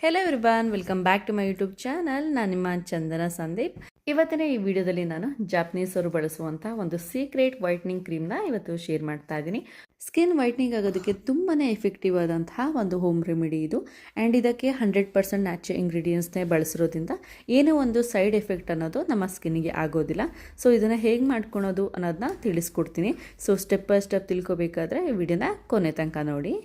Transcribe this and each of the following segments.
Hello everyone, welcome back to my YouTube channel. ನಾನು ನಿಮ್ಮ ಚಂದನ ಸಂದೀಪ್. ಇವತ್ತಿನ ಈ ವಿಡಿಯೋದಲ್ಲಿ ನಾನು ಜಾಪನೀಸ್ ಅವರು ಬಳಸುವಂಥ ಒಂದು ಸೀಕ್ರೆಟ್ ವೈಟ್ನಿಂಗ್ ಕ್ರೀಮ್ನ ಇವತ್ತು ಶೇರ್ ಮಾಡ್ತಾ ಇದ್ದೀನಿ. ಸ್ಕಿನ್ ವೈಟ್ನಿಂಗ್ ಆಗೋದಕ್ಕೆ ತುಂಬಾ ಎಫೆಕ್ಟಿವ್ ಆದಂತಹ ಒಂದು ಹೋಮ್ ರೆಮಿಡಿ ಇದು. ಆ್ಯಂಡ್ ಇದಕ್ಕೆ 100% ನ್ಯಾಚುರಲ್ ಇಂಗ್ರೀಡಿಯೆಂಟ್ಸ್ನೇ ಬಳಸಿರೋದ್ರಿಂದ ಏನೋ ಒಂದು ಸೈಡ್ ಎಫೆಕ್ಟ್ ಅನ್ನೋದು ನಮ್ಮ ಸ್ಕಿನ್ನಿಗೆ ಆಗೋದಿಲ್ಲ. ಸೊ ಇದನ್ನು ಹೇಗೆ ಮಾಡ್ಕೊಳೋದು ಅನ್ನೋದನ್ನ ತಿಳಿಸ್ಕೊಡ್ತೀನಿ. ಸೊ ಸ್ಟೆಪ್ ಬೈ ಸ್ಟೆಪ್ ತಿಳ್ಕೊಬೇಕಾದ್ರೆ ಈ ವಿಡಿಯೋನ ಕೊನೆ ತನಕ ನೋಡಿ.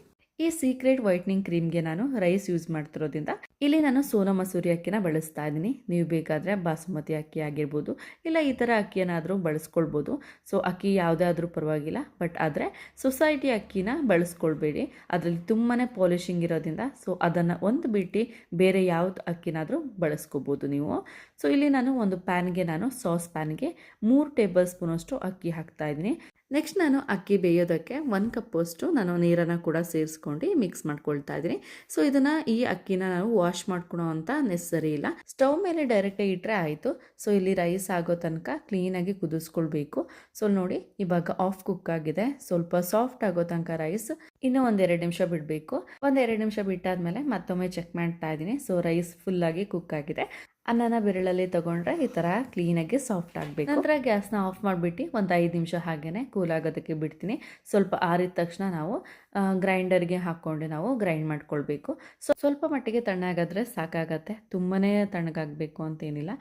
ಈ ಸೀಕ್ರೆಟ್ ವೈಟ್ನಿಂಗ್ ಕ್ರೀಮ್ಗೆ ನಾನು ರೈಸ್ ಯೂಸ್ ಮಾಡ್ತಿರೋದ್ರಿಂದ ಇಲ್ಲಿ ನಾನು ಸೋನಾ ಮಸೂರಿ ಅಕ್ಕಿನ ಬಳಸ್ತಾ ಇದ್ದೀನಿ. ನೀವು ಬೇಕಾದರೆ ಬಾಸುಮತಿ ಅಕ್ಕಿ ಆಗಿರ್ಬೋದು, ಇಲ್ಲ ಈ ಥರ ಅಕ್ಕಿಯನ್ನಾದರೂ ಬಳಸ್ಕೊಳ್ಬೋದು. ಸೊ ಅಕ್ಕಿ ಯಾವುದೇ ಆದರೂ ಪರವಾಗಿಲ್ಲ, ಬಟ್ ಆದರೆ ಸೊಸೈಟಿ ಅಕ್ಕಿನ ಬಳಸ್ಕೊಳ್ಬೇಡಿ. ಅದರಲ್ಲಿ ತುಂಬಾ ಪಾಲಿಶಿಂಗ್ ಇರೋದ್ರಿಂದ ಸೊ ಅದನ್ನು ಒಂದು ಬಿಟ್ಟು ಬೇರೆ ಯಾವ್ದು ಅಕ್ಕಿನಾದರೂ ಬಳಸ್ಕೋಬೋದು ನೀವು. ಸೊ ಇಲ್ಲಿ ನಾನು ಒಂದು ಪ್ಯಾನ್ಗೆ ಸಾಸ್ ಪ್ಯಾನ್ಗೆ 3 ಟೇಬಲ್ ಸ್ಪೂನಷ್ಟು ಅಕ್ಕಿ ಹಾಕ್ತಾ ಇದ್ದೀನಿ. ನೆಕ್ಸ್ಟ್ ನಾನು ಅಕ್ಕಿ ಬೇಯೋದಕ್ಕೆ 1 ಕಪ್ಪಷ್ಟು ನಾನು ನೀರನ್ನು ಕೂಡ ಸೇರಿಸ್ಕೊಂಡು ಮಿಕ್ಸ್ ಮಾಡ್ಕೊಳ್ತಾ ಇದ್ದೀನಿ. ಸೊ ಇದನ್ನು ಈ ಅಕ್ಕಿನ ನಾವು ವಾಶ್ ಮಾಡ್ಕೊಳೋ ಅಂತ ನೆಸಸರಿ ಇಲ್ಲ. ಸ್ಟವ್ ಮೇಲೆ ಡೈರೆಕ್ಟಾಗಿ ಇಟ್ಟರೆ ಆಯಿತು. ಸೊ ಇಲ್ಲಿ ರೈಸ್ ಆಗೋ ತನಕ ಕ್ಲೀನಾಗಿ ಕುದಿಸ್ಕೊಳ್ಬೇಕು. ಸೊ ನೋಡಿ ಇವಾಗ ಆಫ್ ಕುಕ್ ಆಗಿದೆ. ಸ್ವಲ್ಪ ಸಾಫ್ಟ್ ಆಗೋ ತನಕ ರೈಸ್ ಇನ್ನೂ 1-2 ನಿಮಿಷ ಬಿಡಬೇಕು. 1-2 ನಿಮಿಷ ಬಿಟ್ಟಾದ್ಮೇಲೆ ಮತ್ತೊಮ್ಮೆ ಚೆಕ್ ಮಾಡ್ತಾ ಇದ್ದೀನಿ. ಸೊ ರೈಸ್ ಫುಲ್ಲಾಗಿ ಕುಕ್ ಆಗಿದೆ. ಅನ್ನನ ಬೆರಳಲ್ಲಿ ತಗೊಂಡ್ರೆ ಈ ಥರ ಕ್ಲೀನಾಗಿ ಸಾಫ್ಟ್ ಆಗಬೇಕು. ನಂತರ ಗ್ಯಾಸ್ನ ಆಫ್ ಮಾಡಿಬಿಟ್ಟು ಒಂದು 5 ನಿಮಿಷ ಹಾಗೇ ಕೂಲ್ ಆಗೋದಕ್ಕೆ ಬಿಡ್ತೀನಿ. ಸ್ವಲ್ಪ ಆರಿದ ತಕ್ಷಣ ನಾವು ಗ್ರೈಂಡರ್ಗೆ ಹಾಕ್ಕೊಂಡು ನಾವು ಗ್ರೈಂಡ್ ಮಾಡ್ಕೊಳ್ಬೇಕು. ಸೊ ಸ್ವಲ್ಪ ಮಟ್ಟಿಗೆ ತಣ್ಣಗಾದರೆ ಸಾಕಾಗತ್ತೆ, ತುಂಬಾ ತಣ್ಣಗಾಗಬೇಕು ಅಂತೇನಿಲ್ಲ.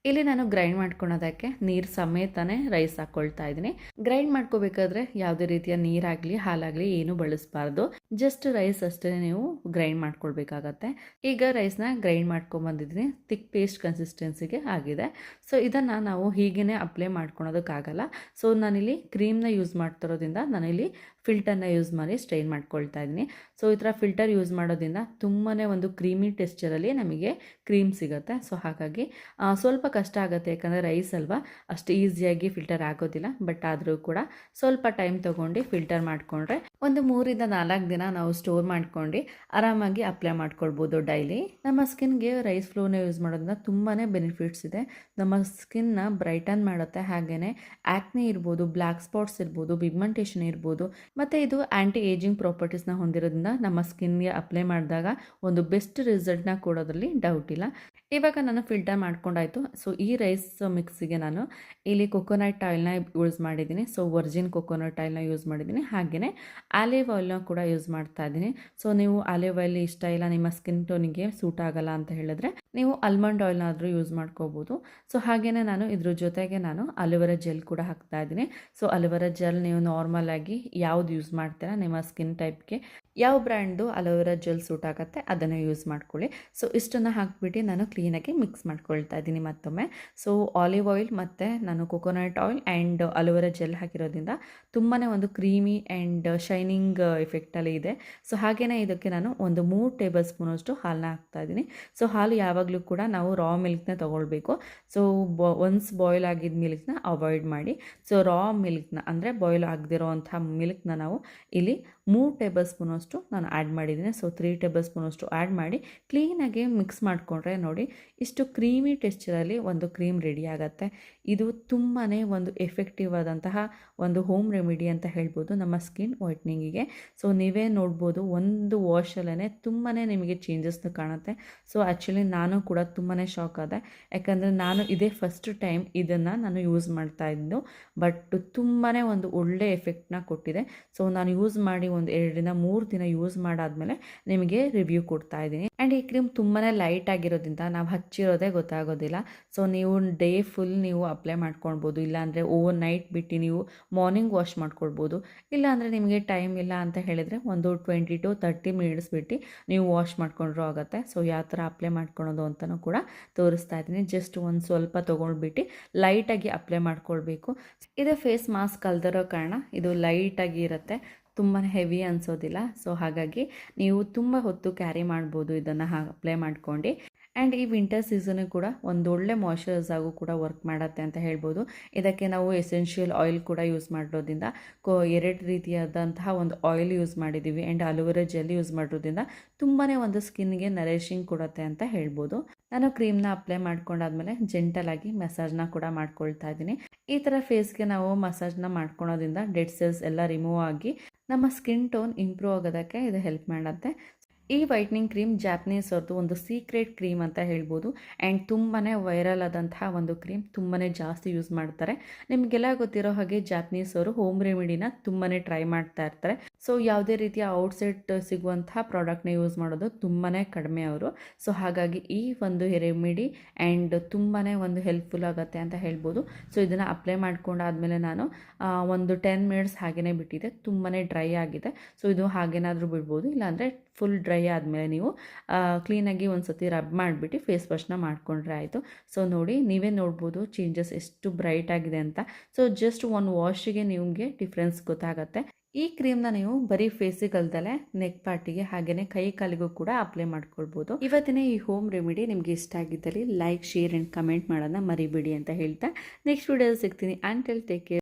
ಇಲ್ಲಿ ನಾನು ಗ್ರೈಂಡ್ ಮಾಡ್ಕೊಳೋದಕ್ಕೆ ನೀರು ಸಮೇತನೇ ರೈಸ್ ಹಾಕ್ಕೊಳ್ತಾ ಇದ್ದೀನಿ. ಗ್ರೈಂಡ್ ಮಾಡ್ಕೋಬೇಕಾದ್ರೆ ಯಾವುದೇ ರೀತಿಯ ನೀರಾಗಲಿ ಹಾಲಾಗಲಿ ಏನು ಬಳಸಬಾರ್ದು. ಜಸ್ಟ್ ರೈಸ್ ಅಷ್ಟೇ ನೀವು ಗ್ರೈಂಡ್ ಮಾಡ್ಕೊಳ್ಬೇಕಾಗತ್ತೆ. ಈಗ ರೈಸ್ನ ಗ್ರೈಂಡ್ ಮಾಡ್ಕೊಂಬಂದಿದ್ದೀನಿ. ಥಿಕ್ ಪೇಸ್ಟ್ ಕನ್ಸಿಸ್ಟೆನ್ಸಿಗೆ ಆಗಿದೆ. ಸೊ ಇದನ್ನು ನಾವು ಹೀಗೇ ಅಪ್ಲೈ ಮಾಡ್ಕೊಳೋದಕ್ಕಾಗಲ್ಲ. ಸೊ ನಾನಿಲ್ಲಿ ಕ್ರೀಮ್ನ ಯೂಸ್ ಮಾಡ್ತಿರೋದ್ರಿಂದ ನಾನಿಲ್ಲಿ ಫಿಲ್ಟರ್ನ ಯೂಸ್ ಮಾಡಿ ಸ್ಟ್ರೈನ್ ಮಾಡ್ಕೊಳ್ತಾ ಇದ್ದೀನಿ. ಸೊ ಈ ಥರ ಫಿಲ್ಟರ್ ಯೂಸ್ ಮಾಡೋದ್ರಿಂದ ತುಂಬಾ ಒಂದು ಕ್ರೀಮಿ ಟೆಕ್ಸ್ಚರಲ್ಲಿ ನಮಗೆ ಕ್ರೀಮ್ ಸಿಗುತ್ತೆ. ಸೊ ಹಾಗಾಗಿ ಸ್ವಲ್ಪ ಕಷ್ಟ ಆಗುತ್ತೆ, ಯಾಕಂದರೆ ರೈಸ್ ಅಲ್ವಾ, ಅಷ್ಟು ಈಸಿಯಾಗಿ ಫಿಲ್ಟರ್ ಆಗೋದಿಲ್ಲ. ಬಟ್ ಆದರೂ ಕೂಡ ಸ್ವಲ್ಪ ಟೈಮ್ ತೊಗೊಂಡು ಫಿಲ್ಟರ್ ಮಾಡಿಕೊಂಡ್ರೆ ಒಂದು 3-4 ದಿನ ನಾವು ಸ್ಟೋರ್ ಮಾಡ್ಕೊಂಡು ಆರಾಮಾಗಿ ಅಪ್ಲೈ ಮಾಡ್ಕೊಳ್ಬೋದು ಡೈಲಿ. ನಮ್ಮ ಸ್ಕಿನ್ಗೆ ರೈಸ್ ಫ್ಲೋನ ಯೂಸ್ ಮಾಡೋದ್ರಿಂದ ತುಂಬಾ ಬೆನಿಫಿಟ್ಸ್ ಇದೆ. ನಮ್ಮ ಸ್ಕಿನ್ನ ಬ್ರೈಟನ್ ಮಾಡುತ್ತೆ, ಹಾಗೆಯೇ ಆ್ಯಕ್ನೆ ಇರ್ಬೋದು, ಬ್ಲ್ಯಾಕ್ ಸ್ಪಾಟ್ಸ್ ಇರ್ಬೋದು, ಪಿಗ್ಮೆಂಟೇಷನ್ ಇರ್ಬೋದು, ಮತ್ತು ಇದು ಆ್ಯಂಟಿ ಏಜಿಂಗ್ ಪ್ರಾಪರ್ಟೀಸ್ನ ಹೊಂದಿರೋದ್ರಿಂದ ನಮ್ಮ ಸ್ಕಿನ್ಗೆ ಅಪ್ಲೈ ಮಾಡಿದಾಗ ಒಂದು ಬೆಸ್ಟ್ ರಿಸಲ್ಟ್ನ ಕೊಡೋದ್ರಲ್ಲಿ ಡೌಟ್ ಇಲ್ಲ. ಇವಾಗ ನಾನು ಫಿಲ್ಟರ್ ಮಾಡ್ಕೊಂಡಾಯಿತು. ಸೊ ಈ ರೈಸ್ ಮಿಕ್ಸಿಗೆ ನಾನು ಇಲ್ಲಿ ಕೊಕೊನಟ್ ಆಯಿಲ್ನ ಯೂಸ್ ಮಾಡಿದ್ದೀನಿ. ಸೊ ವರ್ಜಿನ್ ಕೊಕೊನಟ್ ಆಯಿಲ್ನ ಯೂಸ್ ಮಾಡಿದ್ದೀನಿ, ಹಾಗೆಯೇ ಆಲಿವ್ ಆಯಿಲ್ನ ಕೂಡ ಯೂಸ್ ಮಾಡ್ತಾ ಇದ್ದೀನಿ. ಸೊ ನೀವು ಆಲಿವ್ ಆಯಿಲ್ ಇಷ್ಟ ಇಲ್ಲ, ನಿಮ್ಮ ಸ್ಕಿನ್ ಟೋನಿಗೆ ಸೂಟ್ ಆಗಲ್ಲ ಅಂತ ಹೇಳಿದ್ರೆ ನೀವು ಆಲ್ಮಂಡ್ ಆಯಿಲ್ನಾದರೂ ಯೂಸ್ ಮಾಡ್ಕೋಬೋದು. ಸೊ ಹಾಗೆಯೇ ನಾನು ಇದ್ರ ಜೊತೆಗೆ ನಾನು ಅಲೋವೆರಾ ಜೆಲ್ ಕೂಡ ಹಾಕ್ತಾ ಇದ್ದೀನಿ. ಸೊ ಅಲೋವೆರಾ ಜೆಲ್ ನೀವು ನಾರ್ಮಲ್ ಆಗಿ ಯಾವ್ದು ಯೂಸ್ ಮಾಡ್ತೀರಾ, ನಿಮ್ಮ ಸ್ಕಿನ್ ಟೈಪ್ಗೆ ಯಾವ ಬ್ರ್ಯಾಂಡ್ದು ಅಲೋವೆರಾ ಜೆಲ್ ಸೂಟ್ ಆಗುತ್ತೆ ಅದನ್ನು ಯೂಸ್ ಮಾಡ್ಕೊಳ್ಳಿ. ಸೊ ಇಷ್ಟನ್ನು ಹಾಕ್ಬಿಟ್ಟು ನಾನು ಕ್ಲೀನಾಗಿ ಮಿಕ್ಸ್ ಮಾಡ್ಕೊಳ್ತಾ ಇದ್ದೀನಿ ಮತ್ತೊಮ್ಮೆ. ಸೊ ಆಲಿವ್ ಆಯಿಲ್ ಮತ್ತು ನಾನು coconut oil and aloe vera gel ಹಾಕಿರೋದ್ರಿಂದ ತುಂಬಾ ಒಂದು ಕ್ರೀಮಿ ಆ್ಯಂಡ್ ಶೈನಿಂಗ್ ಎಫೆಕ್ಟಲ್ಲಿ ಇದೆ. ಸೊ ಹಾಗೆಯೇ ಇದಕ್ಕೆ ನಾನು ಒಂದು 3 ಟೇಬಲ್ ಸ್ಪೂನಷ್ಟು ಹಾಲನ್ನ ಹಾಕ್ತಾ ಇದ್ದೀನಿ. ಸೊ ಹಾಲು ಯಾವಾಗಲೂ ಕೂಡ ನಾವು ರಾ ಮಿಲ್ಕ್ನ ತೊಗೊಳ್ಬೇಕು. ಸೊ ಒನ್ಸ್ ಬಾಯ್ಲ್ ಆಗಿದ್ದ ಮಿಲ್ಕ್ನ ಅವಾಯ್ಡ್ ಮಾಡಿ. ಸೊ ರಾ ಮಿಲ್ಕ್ನ ಅಂದರೆ ಬಾಯ್ಲ್ ಆಗದಿರೋ ಅಂಥ ಮಿಲ್ಕ್ನ ನಾವು ಇಲ್ಲಿ 3 ಟೇಬಲ್ ಸ್ಪೂನಷ್ಟು ನಾನು ಆ್ಯಡ್ ಮಾಡಿದ್ದೀನಿ. ಸೊ 3 ಟೇಬಲ್ ಸ್ಪೂನಷ್ಟು ಆ್ಯಡ್ ಮಾಡಿ ಕ್ಲೀನಾಗಿ ಮಿಕ್ಸ್ ಮಾಡಿಕೊಂಡ್ರೆ ನೋಡಿ ಇಷ್ಟು ಕ್ರೀಮಿ ಟೆಕ್ಸ್ಚರಲ್ಲಿ ಒಂದು ಕ್ರೀಮ್ ರೆಡಿ ಆಗುತ್ತೆ. ಇದು ತುಂಬಾ ಒಂದು ಎಫೆಕ್ಟಿವ್ ಆದಂತಹ ಒಂದು ಹೋಮ್ ರೆಮಿಡಿ ಅಂತ ಹೇಳ್ಬೋದು ನಮ್ಮ ಸ್ಕಿನ್ ವೈಟ್ನಿಂಗಿಗೆ. ಸೊ ನೀವೇ ನೋಡ್ಬೋದು, ಒಂದು ವಾಶಲ್ಲೇ ತುಂಬಾ ನಿಮಗೆ ಚೇಂಜಸ್ನ ಕಾಣುತ್ತೆ. ಸೊ ಆ್ಯಕ್ಚುಲಿ ನಾನು ಕೂಡ ತುಂಬಾ ಶಾಕ್ ಆದೆ, ಯಾಕಂದರೆ ನಾನು ಇದೇ ಫಸ್ಟ್ ಟೈಮ್ ಇದನ್ನು ನಾನು ಯೂಸ್ ಮಾಡ್ತಾ ಇದ್ದು. ಬಟ್ ತುಂಬಾ ಒಂದು ಒಳ್ಳೆ ಎಫೆಕ್ಟ್ನ ಕೊಟ್ಟಿದೆ. ಸೊ ನಾನು ಯೂಸ್ ಮಾಡಿ ಒಂದು 2-3 ದಿನ ಯೂಸ್ ಮಾಡಾದ್ಮೇಲೆ ನಿಮಗೆ ರಿವ್ಯೂ ಕೊಡ್ತಾ ಇದ್ದೀನಿ. ಆ್ಯಂಡ್ ಈ ಕ್ರೀಮ್ ತುಂಬಾ ಲೈಟ್ ಆಗಿರೋದ್ರಿಂದ ನಾವು ಹಚ್ಚಿರೋದೇ ಗೊತ್ತಾಗೋದಿಲ್ಲ. ಸೊ ನೀವು ಡೇ ಫುಲ್ ನೀವು ಅಪ್ಲೈ ಮಾಡ್ಕೊಳ್ಬೋದು, ಇಲ್ಲಾಂದರೆ ಓವರ್ ನೈಟ್ ಬಿಟ್ಟು ನೀವು ಮಾರ್ನಿಂಗ್ ವಾಶ್ ಮಾಡ್ಕೊಳ್ಬೋದು. ಇಲ್ಲಾಂದರೆ ನಿಮಗೆ ಟೈಮ್ ಇಲ್ಲ ಅಂತ ಹೇಳಿದರೆ ಒಂದು 20-30 ಮಿನಿಟ್ಸ್ ಬಿಟ್ಟು ನೀವು ವಾಶ್ ಮಾಡ್ಕೊಂಡ್ರೂ ಆಗುತ್ತೆ. ಸೊ ಯಾವ ಥರ ಅಪ್ಲೈ ಮಾಡ್ಕೊಳೋದು ಅಂತಲೂ ಕೂಡ ತೋರಿಸ್ತಾ ಇದ್ದೀನಿ. ಜಸ್ಟ್ ಒಂದು ಸ್ವಲ್ಪ ತೊಗೊಂಡ್ಬಿಟ್ಟು ಲೈಟಾಗಿ ಅಪ್ಲೈ ಮಾಡ್ಕೊಳ್ಬೇಕು. ಇದು ಫೇಸ್ ಮಾಸ್ಕ್ ಅಲ್ದಿರೋ ಕಾರಣ ಇದು ಲೈಟಾಗಿ ಇರುತ್ತೆ, ತುಂಬಾ ಹೆವಿ ಅನಿಸೋದಿಲ್ಲ. ಸೊ ಹಾಗಾಗಿ ನೀವು ತುಂಬ ಹೊತ್ತು ಕ್ಯಾರಿ ಮಾಡ್ಬೋದು ಇದನ್ನು ಅಪ್ಲೈ ಮಾಡ್ಕೊಂಡು. ಆ್ಯಂಡ್ ಈ ವಿಂಟರ್ ಸೀಸನ್ ಕೂಡ ಒಂದೊಳ್ಳೆ ಮಾಯ್ಶ್ಚರೈಸ್ ಆಗು ಕೂಡ ವರ್ಕ್ ಮಾಡುತ್ತೆ ಅಂತ ಹೇಳ್ಬೋದು. ಇದಕ್ಕೆ ನಾವು ಎಸೆನ್ಷಿಯಲ್ ಆಯಿಲ್ ಕೂಡ ಯೂಸ್ ಮಾಡೋದ್ರಿಂದ 2 ರೀತಿಯಾದಂತಹ ಒಂದು ಆಯಿಲ್ ಯೂಸ್ ಮಾಡಿದ್ದೀವಿ. ಆ್ಯಂಡ್ ಅಲೋವೆರಾ ಜೆಲ್ ಯೂಸ್ ಮಾಡೋದ್ರಿಂದ ತುಂಬಾ ಒಂದು ಸ್ಕಿನ್ಗೆ ನರಿಶಿಂಗ್ ಕೊಡುತ್ತೆ ಅಂತ ಹೇಳ್ಬೋದು. ನಾನು ಕ್ರೀಮ್ನ ಅಪ್ಲೈ ಮಾಡ್ಕೊಂಡಾದ್ಮೇಲೆ ಜೆಂಟಲಾಗಿ ಮಸಾಜ್ನ ಕೂಡ ಮಾಡ್ಕೊಳ್ತಾ ಇದ್ದೀನಿ. ಈ ಥರ ಫೇಸ್ಗೆ ನಾವು ಮಸಾಜ್ನ ಮಾಡ್ಕೊಳೋದ್ರಿಂದ ಡೆಡ್ ಸೆಲ್ಸ್ ಎಲ್ಲ ರಿಮೂವ್ ಆಗಿ ನಮ್ಮ ಸ್ಕಿನ್ ಟೋನ್ ಇಂಪ್ರೂವ್ ಆಗೋದಕ್ಕೆ ಇದು ಹೆಲ್ಪ್ ಮಾಡುತ್ತೆ. ಈ ವೈಟ್ನಿಂಗ್ ಕ್ರೀಮ್ ಜಾಪನೀಸ್ ಅವ್ರದ್ದು ಒಂದು ಸೀಕ್ರೆಟ್ ಕ್ರೀಮ್ ಅಂತ ಹೇಳ್ಬೋದು. ಆ್ಯಂಡ್ ತುಂಬಾ ವೈರಲ್ ಆದಂತಹ ಒಂದು ಕ್ರೀಮ್, ತುಂಬಾ ಜಾಸ್ತಿ ಯೂಸ್ ಮಾಡ್ತಾರೆ. ನಿಮಗೆಲ್ಲ ಗೊತ್ತಿರೋ ಹಾಗೆ ಜಾಪನೀಸ್ ಅವರು ಹೋಮ್ ರೆಮಿಡಿನ ತುಂಬಾ ಟ್ರೈ ಮಾಡ್ತಾ ಇರ್ತಾರೆ. ಸೊ ಯಾವುದೇ ರೀತಿಯ ಔಟ್ಸೈಡ್ ಸಿಗುವಂತಹ ಪ್ರಾಡಕ್ಟ್ನ ಯೂಸ್ ಮಾಡೋದು ತುಂಬಾ ಕಡಿಮೆ ಅವರು. ಸೊ ಹಾಗಾಗಿ ಈ ಒಂದು ರೆಮಿಡಿ ಆ್ಯಂಡ್ ತುಂಬಾ ಒಂದು ಹೆಲ್ಪ್ಫುಲ್ ಆಗುತ್ತೆ ಅಂತ ಹೇಳ್ಬೋದು. ಸೊ ಇದನ್ನು ಅಪ್ಲೈ ಮಾಡ್ಕೊಂಡಾದ್ಮೇಲೆ ನಾನು ಒಂದು 10 ಮಿನಿಟ್ಸ್ ಹಾಗೇ ಬಿಟ್ಟಿದ್ದೆ. ತುಂಬಾ ಡ್ರೈ ಆಗಿದೆ. ಸೊ ಇದು ಹಾಗೇನಾದರೂ ಬಿಡ್ಬೋದು, ಇಲ್ಲಾಂದರೆ ಫುಲ್ ಡ್ರೈ ಆದಮೇಲೆ ನೀವು ಕ್ಲೀನಾಗಿ ಒಂದು ಸತಿ ರಬ್ ಮಾಡಿಬಿಟ್ಟು ಫೇಸ್ ವಾಶ್ನ ಮಾಡಿಕೊಂಡ್ರೆ ಆಯಿತು. ಸೊ ನೋಡಿ, ನೀವೇ ನೋಡ್ಬೋದು ಚೇಂಜಸ್ ಎಷ್ಟು ಬ್ರೈಟ್ ಆಗಿದೆ ಅಂತ. ಸೊ ಜಸ್ಟ್ ಒಂದು ವಾಶಿಗೆ ನಿಮಗೆ ಡಿಫ್ರೆನ್ಸ್ ಗೊತ್ತಾಗುತ್ತೆ. ಈ ಕ್ರೀಮ್ನ ನೀವು ಬರೀ ಫೇಸಿಗೆ ಅಲ್ದಲೆ ನೆಕ್ ಪಾರ್ಟಿಗೆ ಹಾಗೆಯೇ ಕೈ ಕಾಲಿಗೂ ಕೂಡ ಅಪ್ಲೈ ಮಾಡ್ಕೊಳ್ಬೋದು. ಇವತ್ತಿನ ಈ ಹೋಮ್ ರೆಮಿಡಿ ನಿಮಗೆ ಇಷ್ಟ ಆಗಿದ್ದಲ್ಲಿ ಲೈಕ್, ಶೇರ್ ಆ್ಯಂಡ್ ಕಮೆಂಟ್ ಮಾಡೋದನ್ನ ಮರಿಬೇಡಿ ಅಂತ ಹೇಳ್ತಾ ನೆಕ್ಸ್ಟ್ ವಿಡಿಯೋದಲ್ಲಿ ಸಿಗ್ತೀನಿ. Until take care.